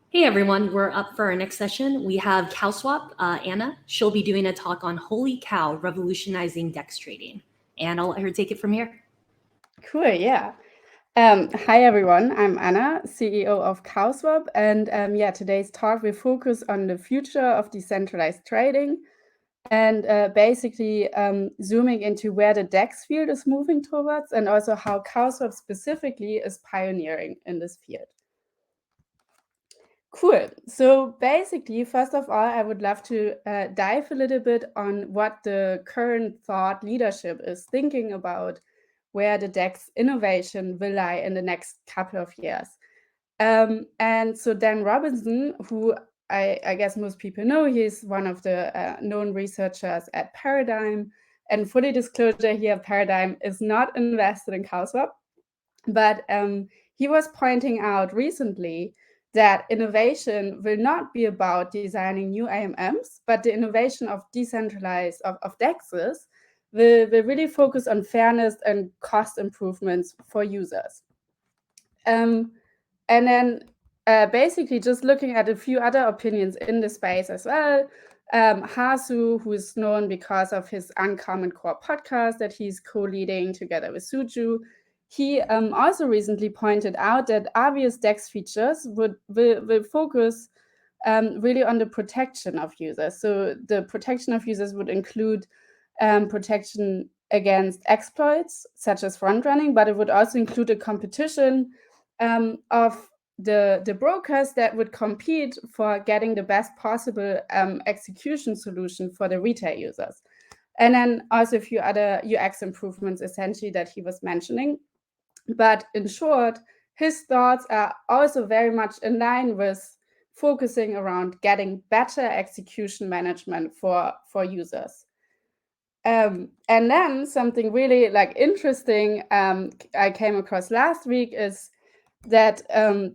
Hey everyone, we're up for our next session. We have Cowswap, Anna. She'll be doing a talk on Holy Cow, Revolutionizing DEX Trading. And I'll let her take it from here. Cool, yeah. Hi everyone, I'm Anna, CEO of Cowswap, and today's talk will focus on the future of decentralized trading and basically zooming into where the DEX field is moving towards and also how Cowswap specifically is pioneering in this field. Cool. So basically, first of all, I would love to dive a little bit on what the current thought leadership is thinking about where the DEX innovation will lie in the next couple of years. And so Dan Robinson, who I guess most people know, he's one of the known researchers at Paradigm. And fully disclosure here, Paradigm is not invested in Cowswap, but he was pointing out recently that innovation will not be about designing new AMMs, but the innovation of decentralized of DEXs will really focus on fairness and cost improvements for users. And then basically just looking at a few other opinions in the space as well. Hasu, who is known because of his Uncommon Core podcast that he's co-leading together with Suju, he also recently pointed out that obvious DEX features will focus really on the protection of users. So the protection of users would include protection against exploits, such as front running, but it would also include a competition of the brokers that would compete for getting the best possible execution solution for the retail users. And then also a few other UX improvements, essentially, that he was mentioning. But in short, his thoughts are also very much in line with focusing around getting better execution management for users. And then something really interesting I came across last week is that in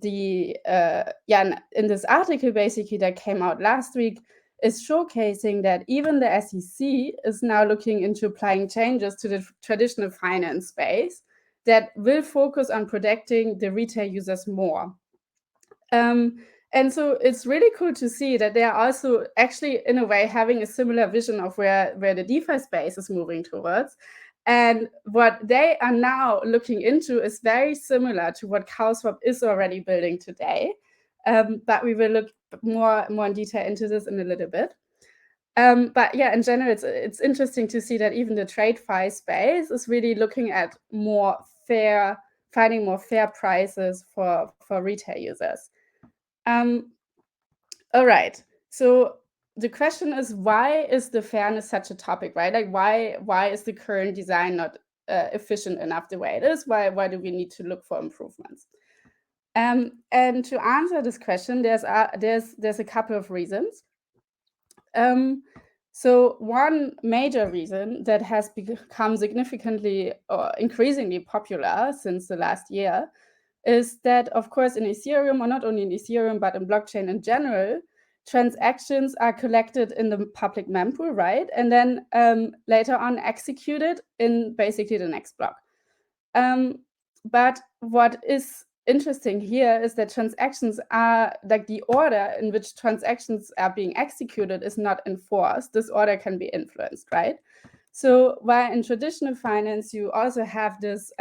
this article basically that came out last week is showcasing that even the SEC is now looking into applying changes to the traditional finance space that will focus on protecting the retail users more. And so it's really cool to see that they are also actually, in a way, having a similar vision of where the DeFi space is moving towards. And what they are now looking into is very similar to what Cowswap is already building today. But we will look more in detail into this in a little bit. But yeah, in general, it's interesting to see that even the TradeFi space is really looking at finding more fair prices for retail users. All right. So the question is, why is the fairness such a topic, right? Like, why is the current design not efficient enough the way it is? Why do we need to look for improvements? And to answer this question, there's a couple of reasons. So one major reason that has become significantly or increasingly popular since the last year is that, of course, in Ethereum, or not only in Ethereum, but in blockchain in general, transactions are collected in the public mempool, right? And then later on executed in basically the next block. But what is interesting here is that transactions are like the order in which transactions are being executed is not enforced. This order can be influenced, right? So while in traditional finance, you also have this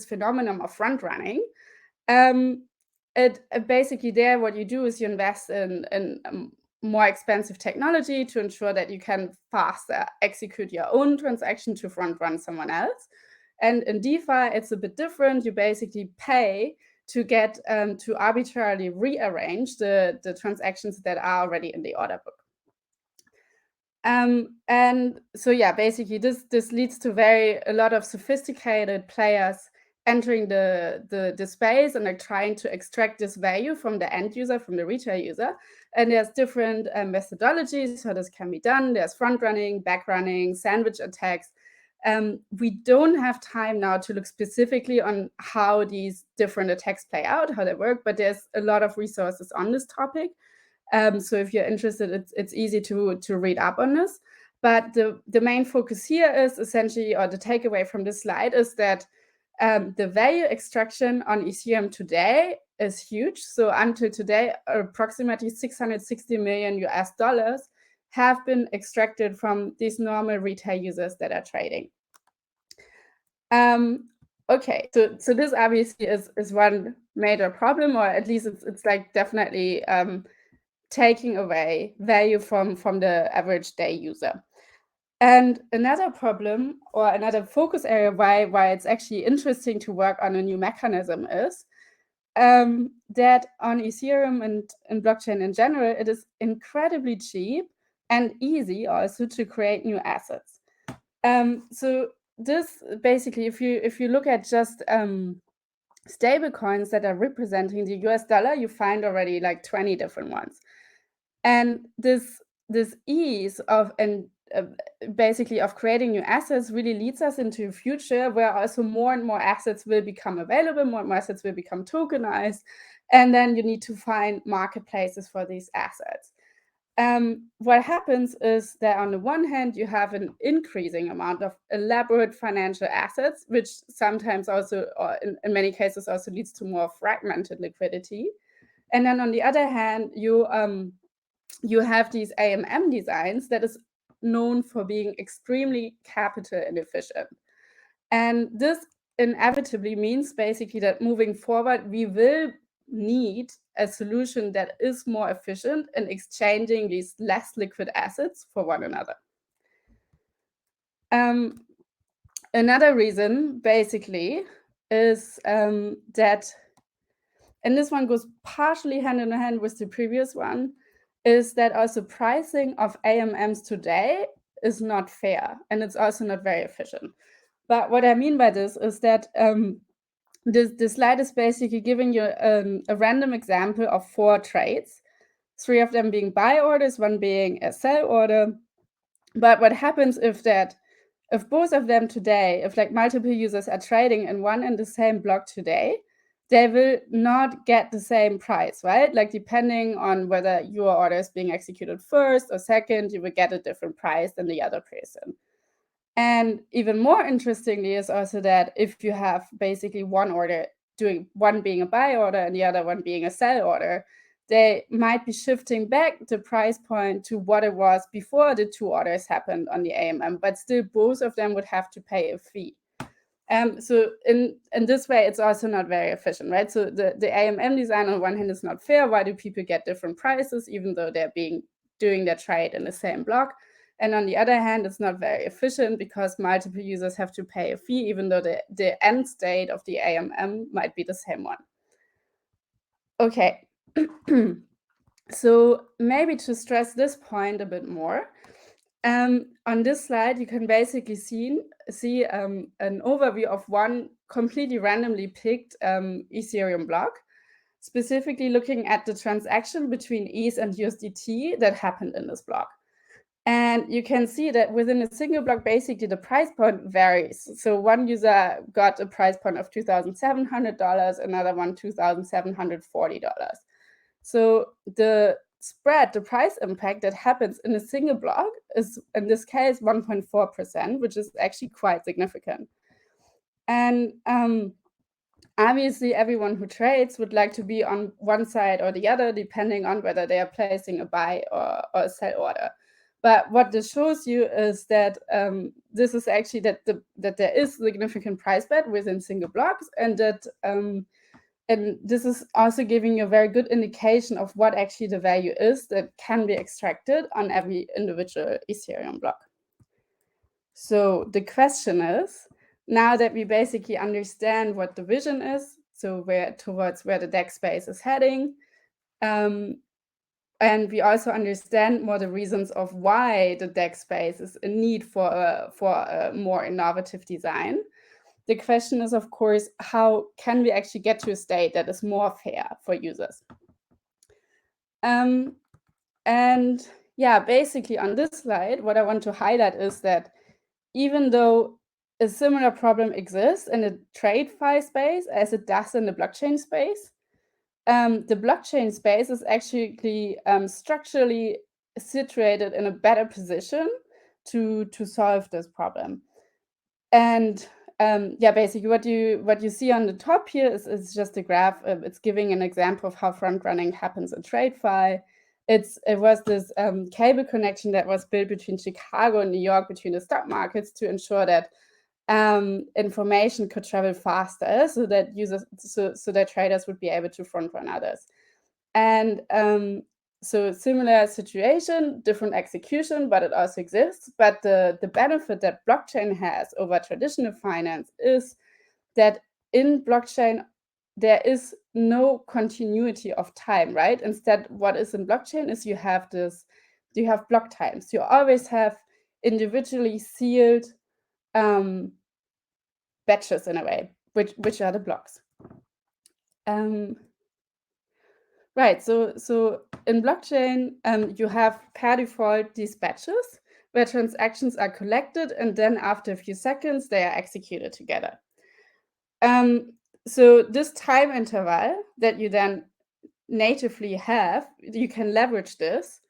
phenomenon of front running. Basically there, what you do is you invest in more expensive technology to ensure that you can faster execute your own transaction to front run someone else. And in DeFi, it's a bit different. You basically pay to get to arbitrarily rearrange the transactions that are already in the order book. And so yeah, basically this leads to a lot of sophisticated players entering the space and like trying to extract this value from the end user, from the retail user. And there's different methodologies how this can be done. There's front running, back running, sandwich attacks. We don't have time now to look specifically on how these different attacks play out, how they work, but there's a lot of resources on this topic. So if you're interested, it's easy to read up on this. But the main focus here is essentially, or the takeaway from this slide is that the value extraction on Ethereum today is huge. So until today, approximately $660 million have been extracted from these normal retail users that are trading. Okay, so this obviously is one major problem, or at least it's like definitely taking away value from the average day user. And another problem, or another focus area why it's actually interesting to work on a new mechanism is that on Ethereum and blockchain in general, it is incredibly cheap and easy also to create new assets. So this basically, if you look at just stable coins that are representing the US dollar, you find already like 20 different ones. And this ease of basically of creating new assets really leads us into a future where also more and more assets will become available, more and more assets will become tokenized, and then you need to find marketplaces for these assets. What happens is that on the one hand, you have an increasing amount of elaborate financial assets, which sometimes also, or in many cases, also leads to more fragmented liquidity. And then on the other hand, you have these AMM designs that is known for being extremely capital inefficient. And this inevitably means basically that moving forward, we will need a solution that is more efficient in exchanging these less liquid assets for one another. Another reason basically is that, and this one goes partially hand in hand with the previous one, is that also pricing of AMMs today is not fair, and it's also not very efficient. But what I mean by this is that this slide is basically giving you a random example of 4 trades, 3 of them being buy orders, 1 being a sell order. But what happens if both of them today, if like multiple users are trading in one and the same block today, they will not get the same price, right? Like depending on whether your order is being executed first or second, you will get a different price than the other person. And even more interestingly is also that if you have basically one order one being a buy order and the other one being a sell order, they might be shifting back the price point to what it was before the 2 orders happened on the AMM, but still both of them would have to pay a fee. So in this way, it's also not very efficient, right? So the AMM design on one hand is not fair. Why do people get different prices even though they're doing their trade in the same block? And on the other hand, it's not very efficient because multiple users have to pay a fee, even though the end state of the AMM might be the same one. Okay, so maybe to stress this point a bit more, on this slide, you can basically see an overview of one completely randomly picked Ethereum block, specifically looking at the transaction between ETH and USDT that happened in this block. And you can see that within a single block, basically the price point varies. So one user got a price point of $2,700, another one $2,740. So the spread, the price impact that happens in a single block is, in this case, 1.4%, which is actually quite significant. And obviously, everyone who trades would like to be on one side or the other, depending on whether they are placing a buy or a sell order. But what this shows you is that this is actually that there is significant price bet within single blocks, and that and this is also giving you a very good indication of what actually the value is that can be extracted on every individual Ethereum block. So the question is, now that we basically understand what the vision is, so towards where the DEX space is heading, and we also understand more the reasons of why the DEX space is in need for a more innovative design. The question is, of course, how can we actually get to a state that is more fair for users? And yeah, basically on this slide, what I want to highlight is that even though a similar problem exists in the TradeFi space as it does in the blockchain space, the blockchain space is actually structurally situated in a better position to solve this problem. And yeah, basically what you see on the top here is just a graph. It's giving an example of how front running happens in TradeFi. It was this cable connection that was built between Chicago and New York, between the stock markets, to ensure that information could travel faster, so that so that traders would be able to front run others. And so similar situation, different execution, but it also exists. But the benefit that blockchain has over traditional finance is that in blockchain, there is no continuity of time, right? Instead, what is in blockchain is you have block times. You always have individually sealed batches in a way, which are the blocks. Right, so in blockchain, you have per default these batches where transactions are collected, and then after a few seconds, they are executed together. So this time interval that you then natively have, you can leverage this,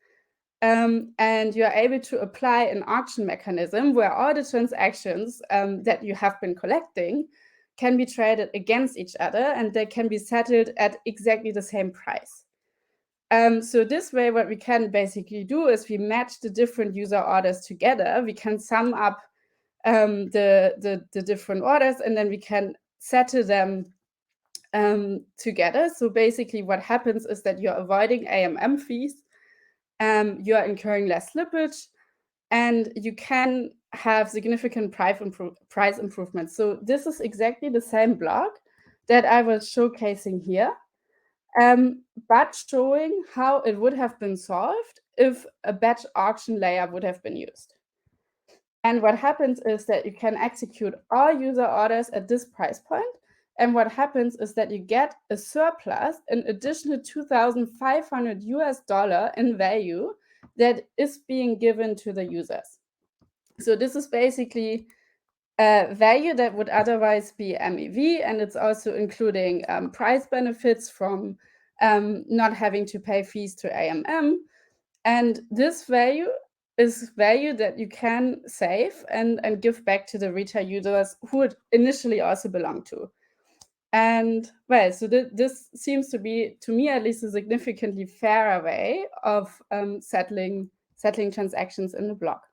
and you are able to apply an auction mechanism where all the transactions that you have been collecting can be traded against each other, and they can be settled at exactly the same price. So this way, what we can basically do is we match the different user orders together. We can sum up the different orders, and then we can settle them together. So basically, what happens is that you're avoiding AMM fees, you are incurring less slippage, and you can have significant price improvements. So this is exactly the same block that I was showcasing here, but showing how it would have been solved if a batch auction layer would have been used. And what happens is that you can execute all user orders at this price point. And what happens is that you get a surplus, an additional $2,500 in value that is being given to the users. So this is basically a value that would otherwise be MEV, and it's also including price benefits from not having to pay fees to AMM. And this value is value that you can save and give back to the retail users who it initially also belonged to. And well, so this seems to be, to me at least, a significantly fairer way of settling transactions in the block.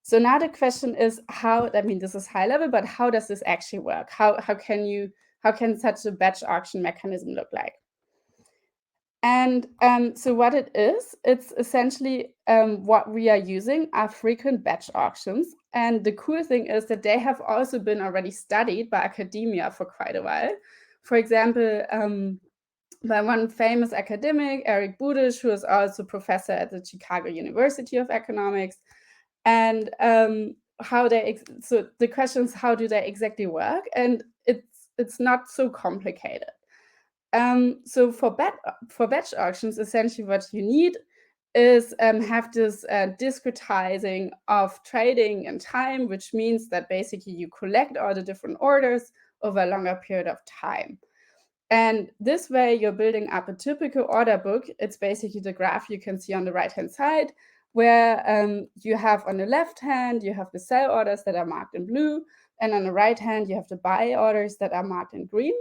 So now the question is how, I mean, this is high level, but how does this actually work? How can such a batch auction mechanism look like? And so what it is, it's essentially what we are using are frequent batch auctions. And the cool thing is that they have also been already studied by academia for quite a while. For example, by one famous academic, Eric Budish, who is also professor at the Chicago University of Economics. And so the question is, how do they exactly work? And it's not so complicated. So for batch auctions, essentially what you need is have this discretizing of trading in time, which means that basically you collect all the different orders over a longer period of time. And this way you're building up a typical order book. It's basically the graph you can see on the right-hand side, where you have on the left hand, you have the sell orders that are marked in blue, and on the right hand, you have the buy orders that are marked in green.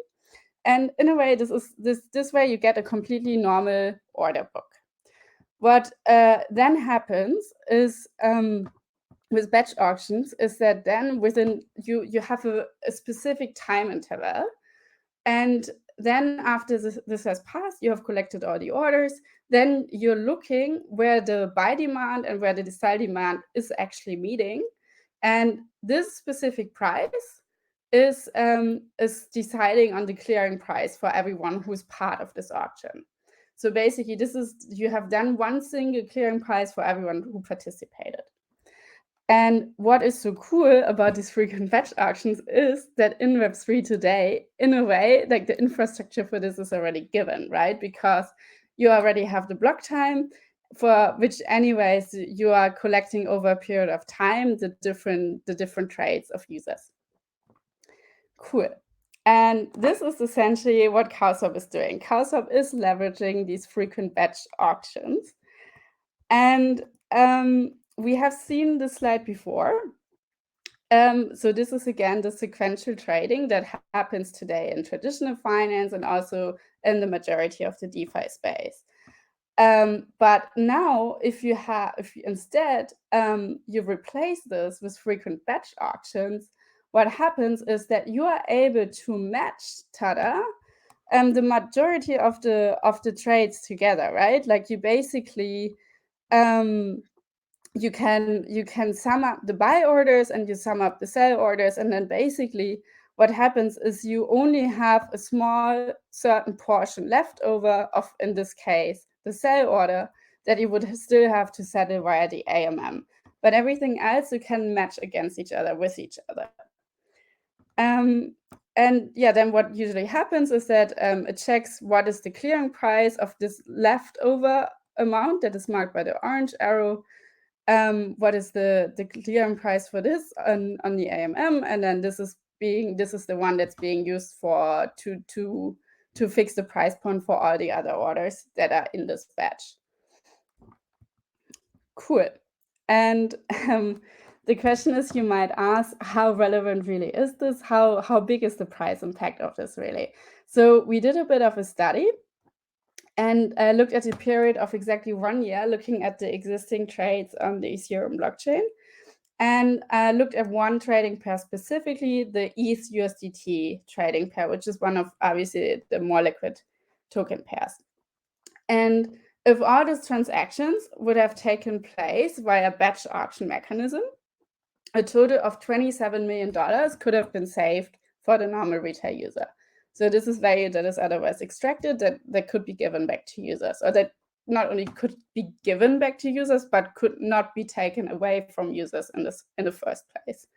And in a way, this way you get a completely normal order book. What then happens is with batch auctions is that then within you have a specific time interval, and then after this has passed, you have collected all the orders. Then you're looking where the buy demand and where the sell demand is actually meeting, and this specific price is deciding on the clearing price for everyone who's part of this auction. So basically, you have done one single clearing price for everyone who participated. And what is so cool about these frequent batch auctions is that in Web3 today, in a way, like the infrastructure for this is already given, right? Because you already have the block time, for which anyways you are collecting over a period of time the different trades of users. Cool. And this is essentially what Cowswap is doing. Cowswap is leveraging these frequent batch auctions. And we have seen this slide before. So this is again the sequential trading that happens today in traditional finance and also in the majority of the DeFi space. But now, if you instead you replace this with frequent batch auctions, what happens is that you are able to match the majority of the trades together, right? Like you basically you can sum up the buy orders and you sum up the sell orders, and then basically what happens is you only have a small certain portion left over of, in this case, the sell order that you would still have to settle via the AMM. But everything else you can match against each other with each other. And yeah, then what usually happens is that it checks what is the clearing price of this leftover amount that is marked by the orange arrow. What is the clearing price for this on the AMM, and then this is the one that's being used for to fix the price point for all the other orders that are in this batch. Cool. And the question is, you might ask, how relevant really is this? How big is the price impact of this really? So we did a bit of a study and looked at a period of exactly 1 year, looking at the existing trades on the Ethereum blockchain, and looked at one trading pair specifically, the ETH USDT trading pair, which is one of obviously the more liquid token pairs. And if all these transactions would have taken place via batch auction mechanism, a total of $27 million could have been saved for the normal retail user. So this is value that is otherwise extracted that could be given back to users, or that not only could be given back to users, but could not be taken away from users in the first place.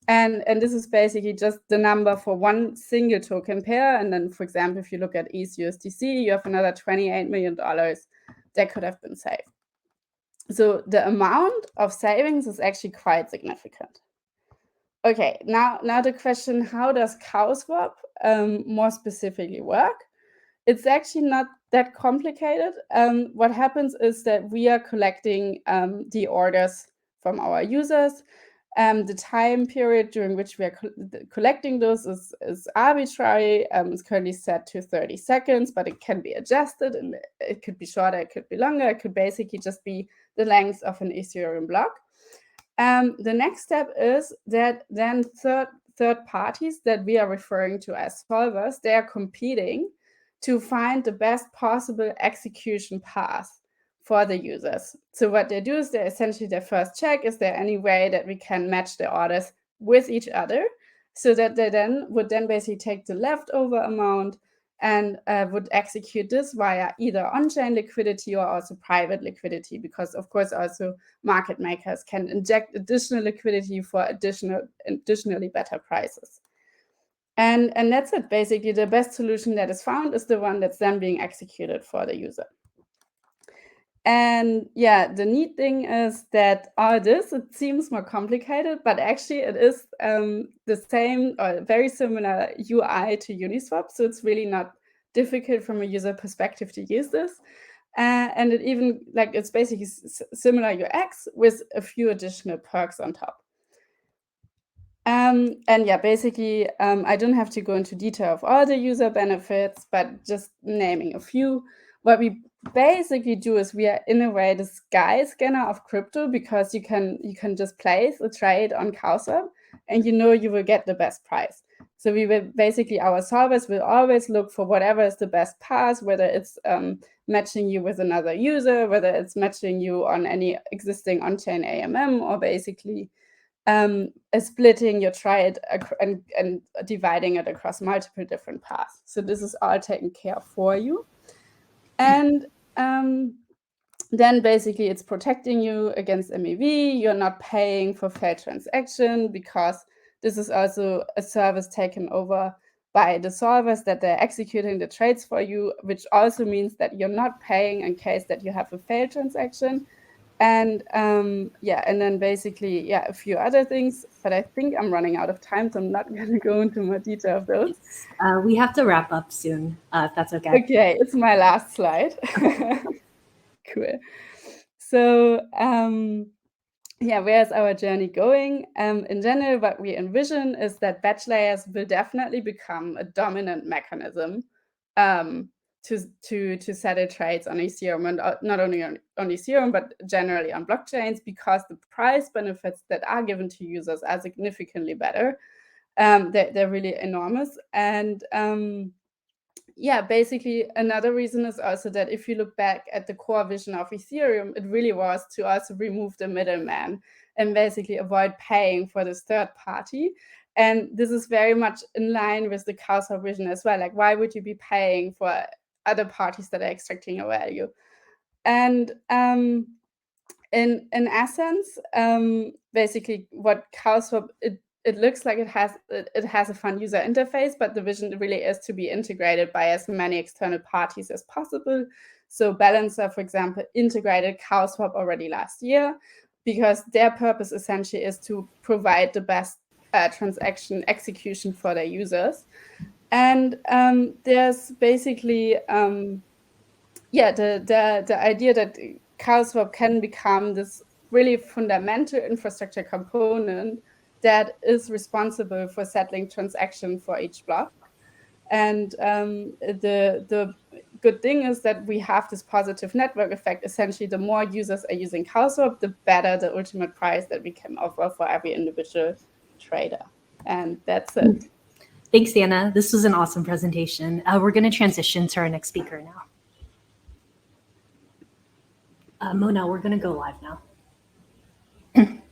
And this is basically just the number for one single token pair. And then, for example, if you look at ETH USDC, you have another $28 million that could have been saved. So the amount of savings is actually quite significant. Okay, now the question, how does Cowswap more specifically work? It's actually not that complicated. What happens is that we are collecting the orders from our users. The time period during which we are collecting those is arbitrary. It's currently set to 30 seconds, but it can be adjusted, and it could be shorter, it could be longer. It could basically just be the length of an Ethereum block. The next step is that then third parties that we are referring to as solvers, they are competing to find the best possible execution path for the users. So what they do is they essentially, their first check, is there any way that we can match the orders with each other, so that they would basically take the leftover amount and would execute this via either on-chain liquidity or also private liquidity, because of course also market makers can inject additional liquidity for additionally better prices. And that's it. Basically, the best solution that is found is the one that's then being executed for the user. And yeah, the neat thing is that all this, it seems more complicated, but actually it is the same or very similar UI to Uniswap. So it's really not difficult from a user perspective to use this. And it even, like, it's basically similar UX with a few additional perks on top. And yeah, basically, I don't have to go into detail of all the user benefits, but just naming a few. What we basically do is we are, in a way, the sky scanner of crypto, because you can just place a trade on Cowswap and you will get the best price. So we will basically, our solvers will always look for whatever is the best path, whether it's matching you with another user, whether it's matching you on any existing on-chain AMM, or basically splitting your trade and dividing it across multiple different paths. So this is all taken care of for you. And then basically it's protecting you against MEV. You're not paying for failed transaction, because this is also a service taken over by the solvers, that they're executing the trades for you, which also means that you're not paying in case that you have a failed transaction. And yeah, and then basically, yeah, a few other things, but I think I'm running out of time, so I'm not going to go into more detail of those. We have to wrap up soon, if that's okay. Okay, it's my last slide. Cool. So yeah, where's our journey going? In general, what we envision is that batch layers will definitely become a dominant mechanism to settle trades on Ethereum, and not only on Ethereum, but generally on blockchains, because the price benefits that are given to users are significantly better. They're really enormous. And yeah, basically another reason is also that if you look back at the core vision of Ethereum, it really was to also remove the middleman and basically avoid paying for this third party. And this is very much in line with the Cowswap vision as well. Like, why would you be paying for other parties that are extracting your value? And in essence, basically what Cowswap, it looks like it has a fun user interface, but the vision really is to be integrated by as many external parties as possible. So Balancer, for example, integrated Cowswap already last year, because their purpose essentially is to provide the best transaction execution for their users. And there's basically the idea that Cowswap can become this really fundamental infrastructure component that is responsible for settling transaction for each block. And the good thing is that we have this positive network effect. Essentially, the more users are using Cowswap, the better the ultimate price that we can offer for every individual trader. And that's it. Thanks, Anna. This was an awesome presentation. We're going to transition to our next speaker now. Mona, we're going to go live now.